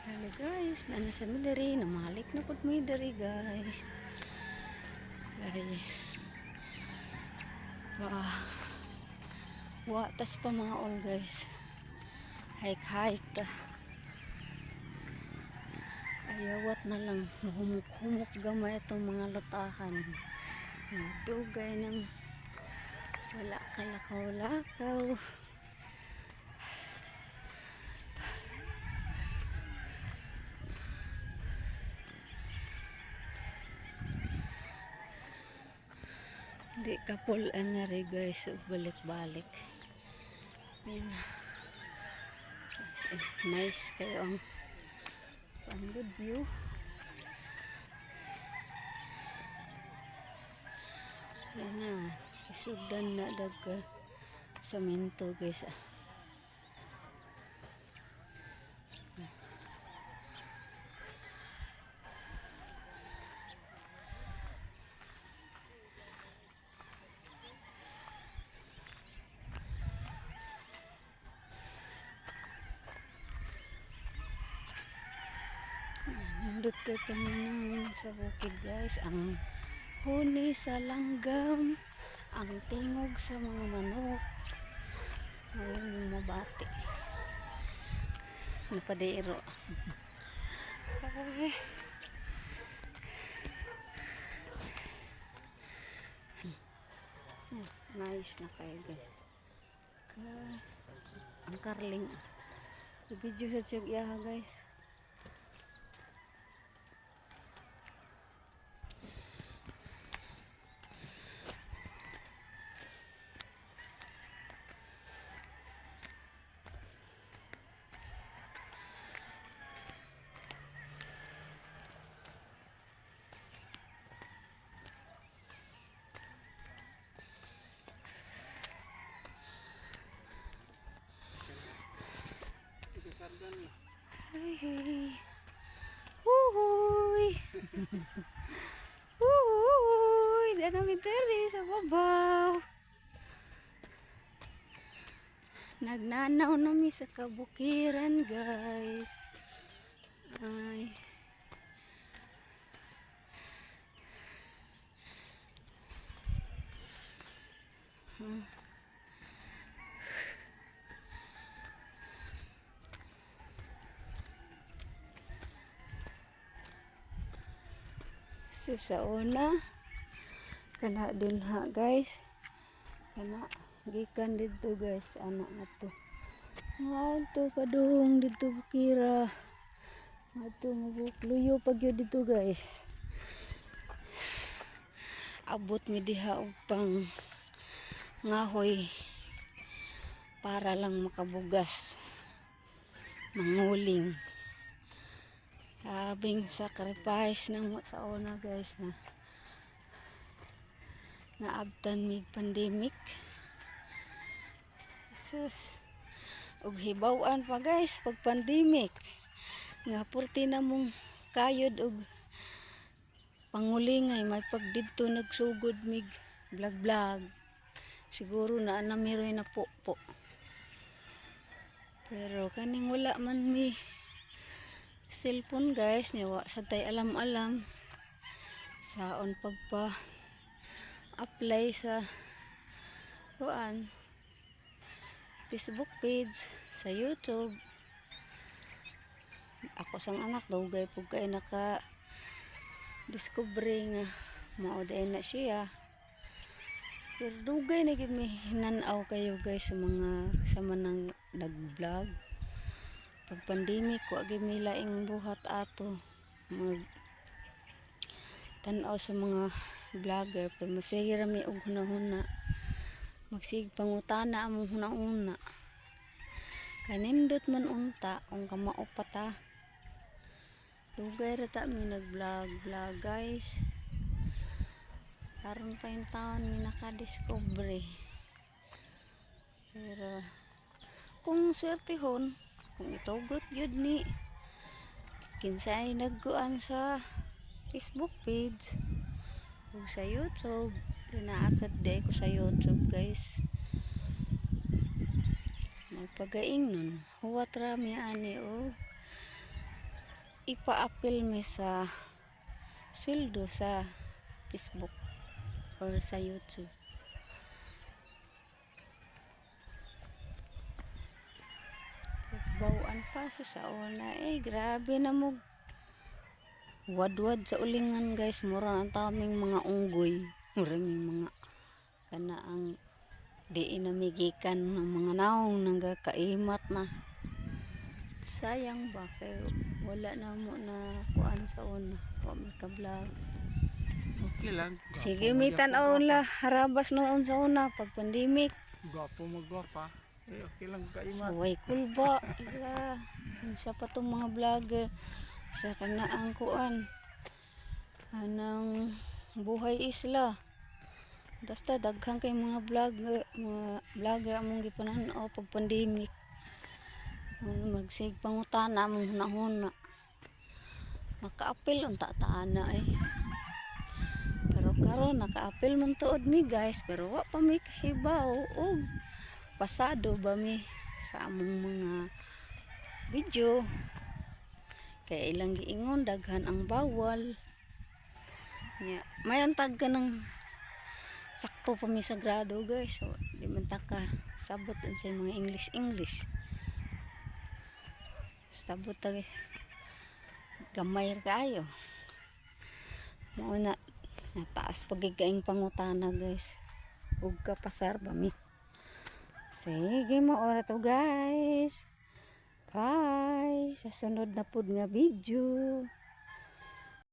Hello guys, nana sa mi diri, namalik na pud mi diri guys. Ay, watas pa mga all guys. Hike ta. Ayawat na lang, humuk-humuk gamay itong mga lutahan. Nagdugay ng wala kalakaw-lakaw. Di kapulan nga rin guys, balik-balik. Ayan. Nice kayo ang good view. Ayan na, isugdan na daga semento guys. Nandot kayo paminang sa bukid guys. Ang huni sa langgam, ang tingog sa mga manok. Ngayon yung mabati. Napadero. Ay. Nice na kayo guys. Ang karling. Video sa tiyog yaha guys. Hey, hey. Uhuy. Uhuy. Diyan namin teri sa babaw. Nagnanaw namin sa kabukiran guys. Ay. So, sa una kana din ha guys, kana gikan dito guys, anak na to ato padung dito bukira ato mabukluyo pagyo dito guys. Abot mi diha og pang ngahoy para lang makabugas manguling. Grabing sacrifice ng sa una guys na naabtan mig pandemic. Og hibaw-an pa guys pag pandemic. Nga purti na mong kayod og pangulingay may pagdidto nagsugod mig vlog. Siguro na namiroy na po. Pero kaning wala man mi cellphone guys, niwa sa tay alam-alam saon pagpa apply sa kuan Facebook page, sa YouTube. Ako sang anak dugay pug kay naka discovery nga mao day na siya. Pero dugay na gid mi hinanaw kayo guys sa manang nag-vlog. Pag pandemic wa gyud mi laing buhat ato mag tan-aw sa mga vlogger, pero masige ra mi og hunahuna, magsig pangutana among hunahuna kanindot man unta kung kamao pa ta. Dugay ra ta mi nag-vlog guys, karon pa yung taon mi nakadiscovery. Pero kung swertehon, kung itugot yun ni kinsay nagkuan sa Facebook page o sa YouTube, pinaasad day ko sa YouTube guys. Magpagaing nun huwat rami ani o ipa-apil mi sa sweldo sa Facebook or sa YouTube. Bawaan pa sa una. Grabe na mo. Wadwad sa ulingan guys. Mura ang taming mga unggoy. Maraming mga kana ang di inamigikan ng mga naong nagkaimat na. Sayang ba kay wala na mo na kuan sa una. Wa may ka-vlog. Okay lang. Sige mi tan-aw la harabas noon sa una pag pandemic. Gwapo magwapa. Okay lang kaimat. Saway kulba. Ala. Sa pa tong mga vlogger. Sa kana ang kuan. Anang buhay isla. Basta daghang kay mga vlogger among gipanan-aw pag pandemic. Magsig pangutana mong hunahuna. Maka-apil unta taana Pero karon naka-apil man tuod mi guys, pero wa pa mi kahibaw og pasado ba mi sa among mga video. Kaya ilang giingon daghan ang bawal. May antag ka ng sakto pa mi sa grado guys. So, di man ta ka sabot sa mga English. Sabot ta gamay kaayo. Mao na nataas pagikaing pangutana guys. Ug kapasar ba mi. Sige mo ora to guys. Bye. Sa sunod na pud nga video.